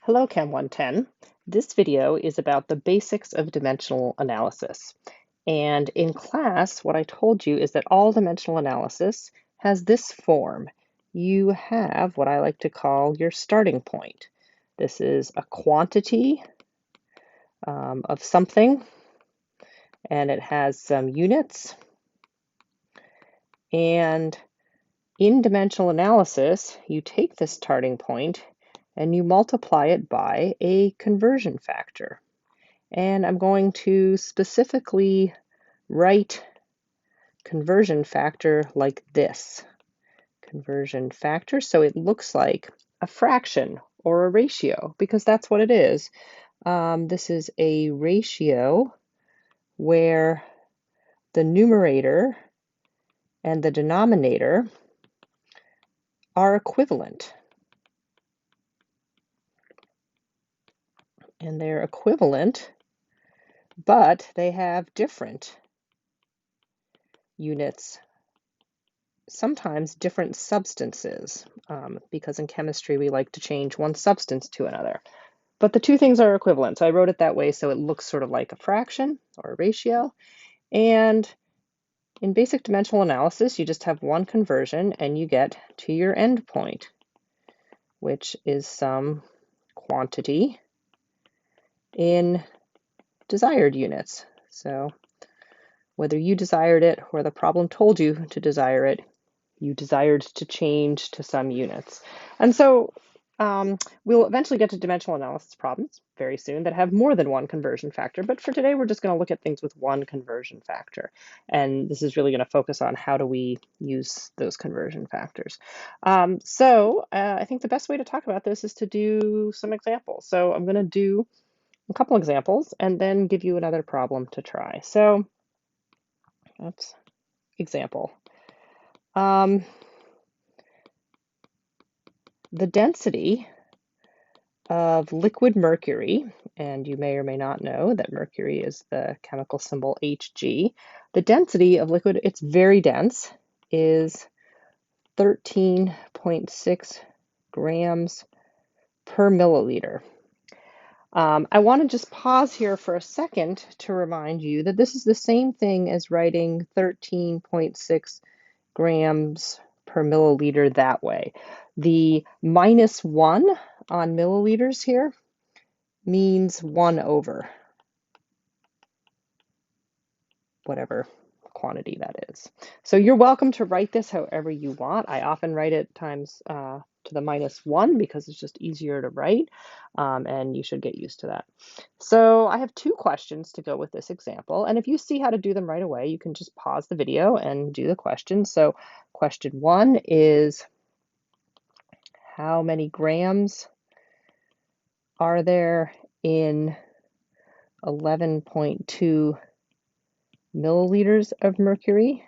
Hello, Chem 110. This video is about the basics of dimensional analysis. And in class, what I told you is that all dimensional analysis has this form. You have what I like to call your starting point. This is a quantity of something, and it has some units. And in dimensional analysis, you take this starting point and you multiply it by a conversion factor. And I'm going to specifically write conversion factor like this. Conversion factor, so it looks like a fraction or a ratio, because that's what it is. This is a ratio where the numerator and the denominator are equivalent. And they're equivalent, but they have different units, sometimes different substances, because in chemistry we like to change one substance to another. But the two things are equivalent, so I wrote it that way so it looks sort of like a fraction or a ratio. And in basic dimensional analysis, you just have one conversion and you get to your end point, which is some quantity in desired units. So whether you desired it or the problem told you to desire it, you desired to change to some units. And so we'll eventually get to dimensional analysis problems very soon that have more than one conversion factor. But for today, we're just going to look at things with one conversion factor. And this is really going to focus on how do we use those conversion factors. I think the best way to talk about this is to do some examples. So I'm going to do a couple examples and then give you another problem to try. So, oops, example. The density of liquid mercury, and you may or may not know that mercury is the chemical symbol Hg. The density of liquid, it's very dense, is 13.6 grams per milliliter. I want to just pause here for a second to remind you that this is the same thing as writing 13.6 grams per milliliter that way. The -1 on milliliters here means 1 over whatever quantity that is. So you're welcome to write this however you want. I often write it times to the -1 because it's just easier to write, and you should get used to that. So I have two questions to go with this example, and if you see how to do them right away, you can just pause the video and do the questions. So question 1 is, how many grams are there in 11.2 milliliters of mercury?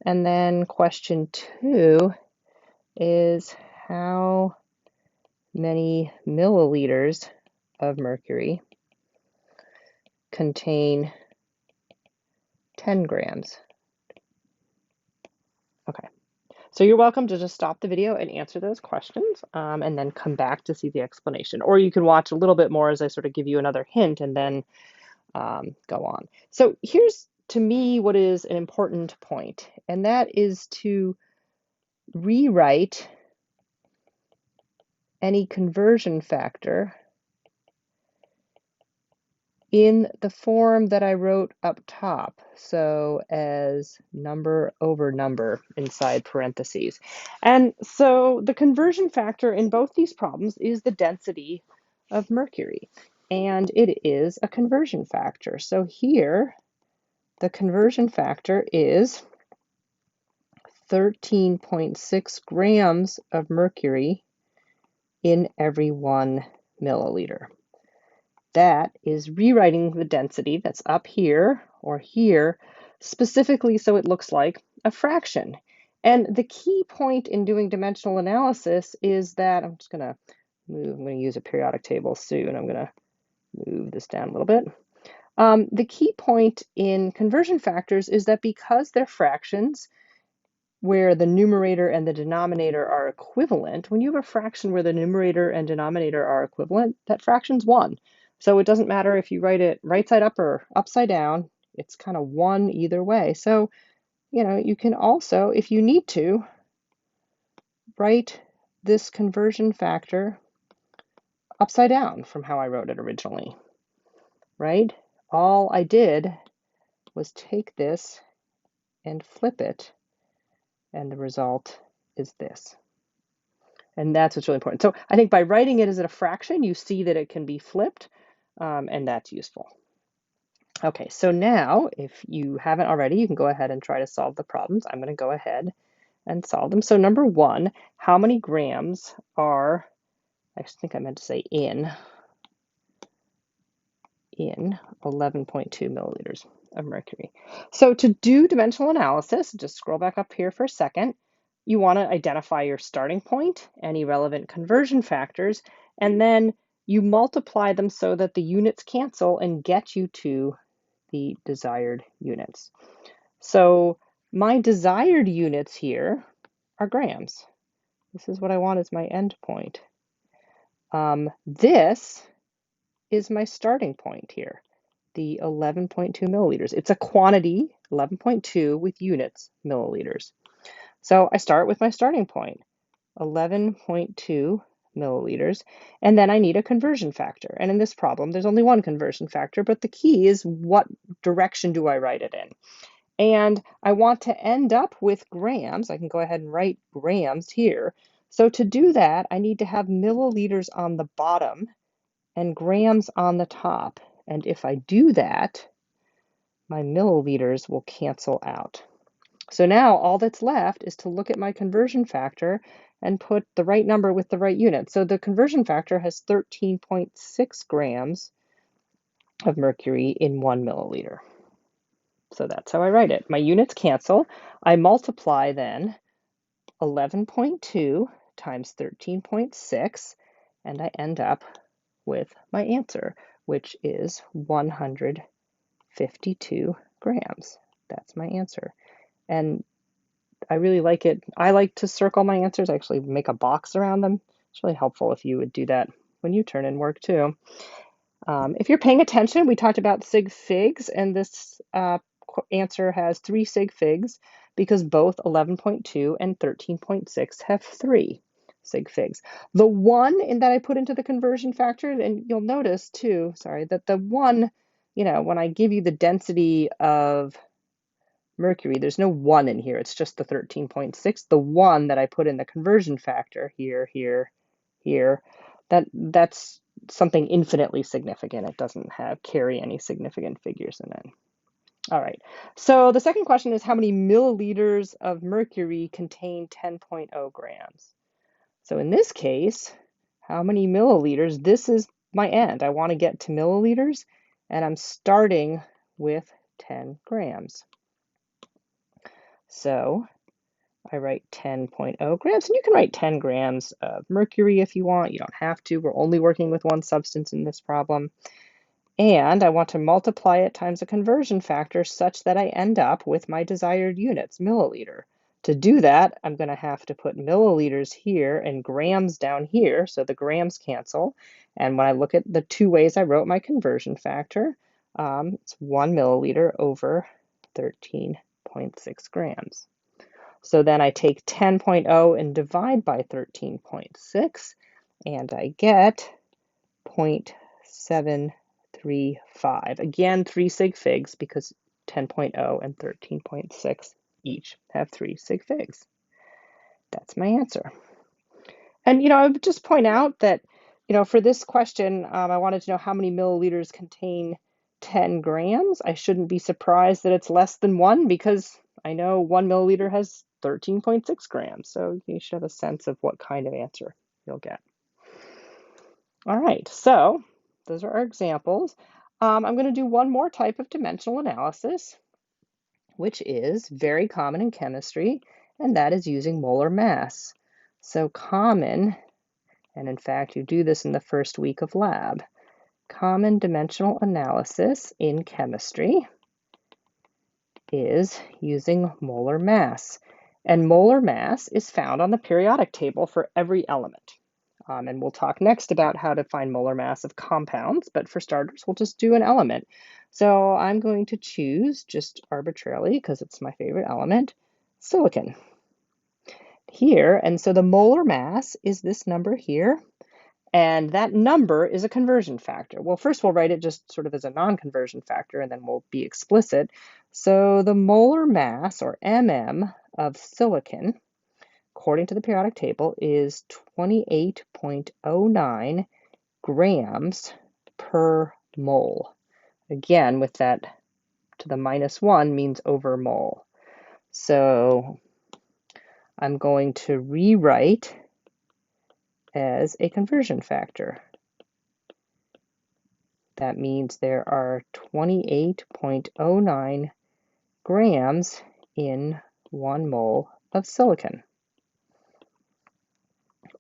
And then question 2 is, how many milliliters of mercury contain 10 grams? Okay, so you're welcome to just stop the video and answer those questions, and then come back to see the explanation. Or you can watch a little bit more as I sort of give you another hint and then go on. So here's, to me, what is an important point, and that is to rewrite any conversion factor in the form that I wrote up top, so as number over number inside parentheses. And so the conversion factor in both these problems is the density of mercury, and it is a conversion factor. So here, the conversion factor is 13.6 grams of mercury in every 1 milliliter. That is rewriting the density that's up here or here specifically so it looks like a fraction. And the key point in doing dimensional analysis is that, I'm going to use a periodic table soon. I'm going to move this down a little bit. The key point in conversion factors is that because they're fractions, where the numerator and the denominator are equivalent, when you have a fraction where the numerator and denominator are equivalent, that fraction's 1. So it doesn't matter if you write it right side up or upside down, it's kind of 1 either way. So, you can also, if you need to, write this conversion factor upside down from how I wrote it originally, right? All I did was take this and flip it, and the result is this. And that's what's really important. So I think by writing it as a fraction, you see that it can be flipped, and that's useful. Okay, so now if you haven't already, you can go ahead and try to solve the problems. I'm going to go ahead and solve them. So number 1, how many grams are, I think I meant to say in 11.2 milliliters of mercury. So to do dimensional analysis, just scroll back up here for a second. You want to identify your starting point, any relevant conversion factors, and then you multiply them so that the units cancel and get you to the desired units. So my desired units here are grams. This is what I want as my end point. This is my starting point here, the 11.2 milliliters. It's a quantity, 11.2 with units, milliliters. So I start with my starting point, 11.2 milliliters, and then I need a conversion factor. And in this problem, there's only one conversion factor, but the key is what direction do I write it in? And I want to end up with grams. I can go ahead and write grams here. So to do that, I need to have milliliters on the bottom and grams on the top. And if I do that, my milliliters will cancel out. So now all that's left is to look at my conversion factor and put the right number with the right unit. So the conversion factor has 13.6 grams of mercury in 1 milliliter. So that's how I write it. My units cancel. I multiply then 11.2 times 13.6, and I end up with my answer, which is 152 grams. That's my answer. And I really like it. I like to circle my answers. I actually make a box around them. It's really helpful if you would do that when you turn in work too. If you're paying attention, we talked about sig figs, and this answer has 3 sig figs because both 11.2 and 13.6 have 3 sig figs. The 1 in that I put into the conversion factor, and you'll notice too, sorry, that the 1, when I give you the density of mercury, there's no 1 in here, it's just the 13.6. The 1 that I put in the conversion factor here, that's something infinitely significant. It doesn't carry any significant figures in it. All right, so the second question is how many milliliters of mercury contain 10.0 grams? So in this case, how many milliliters? This is my end. I want to get to milliliters, and I'm starting with 10 grams. So I write 10.0 grams, and you can write 10 grams of mercury if you want. You don't have to. We're only working with one substance in this problem. And I want to multiply it times a conversion factor such that I end up with my desired units, milliliter. To do that, I'm going to have to put milliliters here and grams down here, so the grams cancel. And when I look at the 2 ways I wrote my conversion factor, it's 1 milliliter over 13.6 grams. So then I take 10.0 and divide by 13.6, and I get 0.735. Again, 3 sig figs because 10.0 and 13.6 each have 3 sig figs. That's my answer. And, I would just point out that, for this question, I wanted to know how many milliliters contain 10 grams. I shouldn't be surprised that it's less than 1 because I know 1 milliliter has 13.6 grams. So you should have a sense of what kind of answer you'll get. All right, so those are our examples. I'm going to do one more type of dimensional analysis, which is very common in chemistry, and that is using molar mass. So common, and in fact, you do this in the first week of lab, common dimensional analysis in chemistry is using molar mass. And molar mass is found on the periodic table for every element. And we'll talk next about how to find molar mass of compounds, but for starters, we'll just do an element. So I'm going to choose, just arbitrarily, because it's my favorite element, silicon here. And so the molar mass is this number here. And that number is a conversion factor. Well, first we'll write it just sort of as a non-conversion factor, and then we'll be explicit. So the molar mass, or mm, of silicon, according to the periodic table, is 28.09 grams per mole. Again, with that to the -1 means over mole. So I'm going to rewrite as a conversion factor. That means there are 28.09 grams in 1 mole of silicon.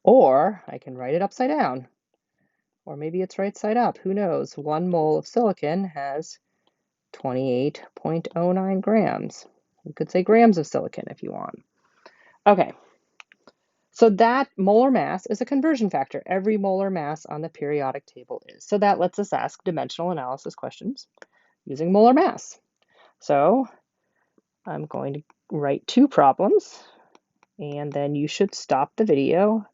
Or I can write it upside down. Or maybe it's right side up, who knows? 1 mole of silicon has 28.09 grams. You could say grams of silicon if you want. Okay, so that molar mass is a conversion factor. Every molar mass on the periodic table is. So that lets us ask dimensional analysis questions using molar mass. So I'm going to write 2 problems, and then you should stop the video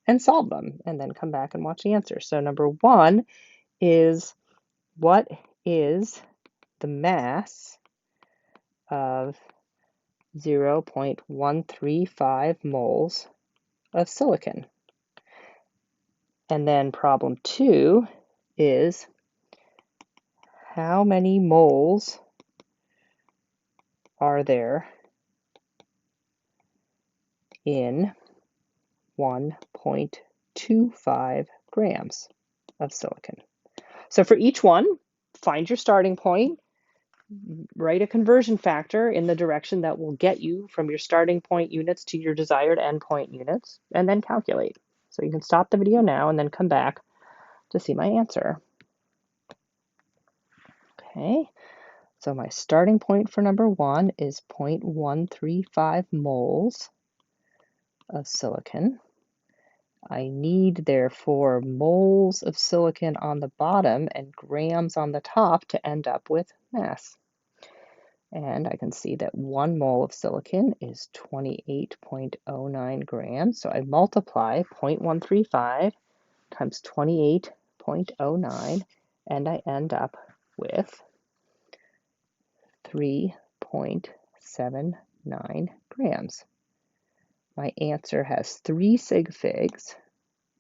and solve them, and then come back and watch the answer. So number 1 is, what is the mass of 0.135 moles of silicon? And then problem 2 is, how many moles are there in 1.25 grams of silicon? So for each one, find your starting point, write a conversion factor in the direction that will get you from your starting point units to your desired endpoint units, and then calculate. So you can stop the video now and then come back to see my answer. Okay, so my starting point for number 1 is 0.135 moles of silicon. I need, therefore, moles of silicon on the bottom and grams on the top to end up with mass. And I can see that 1 mole of silicon is 28.09 grams. So I multiply 0.135 times 28.09, and I end up with 3.79 grams. My answer has 3 sig figs.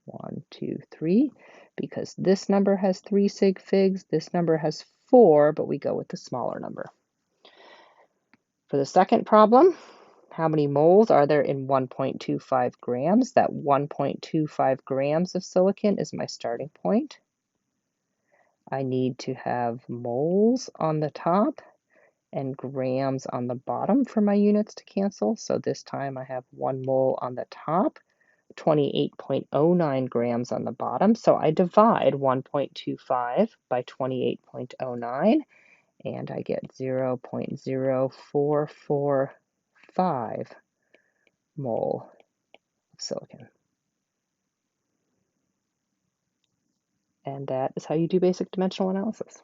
1, 2, 3. Because this number has 3 sig figs, this number has 4, but we go with the smaller number. For the second problem, how many moles are there in 1.25 grams? That 1.25 grams of silicon is my starting point. I need to have moles on the top and grams on the bottom for my units to cancel. So this time I have 1 mole on the top, 28.09 grams on the bottom. So I divide 1.25 by 28.09, and I get 0.0445 mole of silicon. And that is how you do basic dimensional analysis.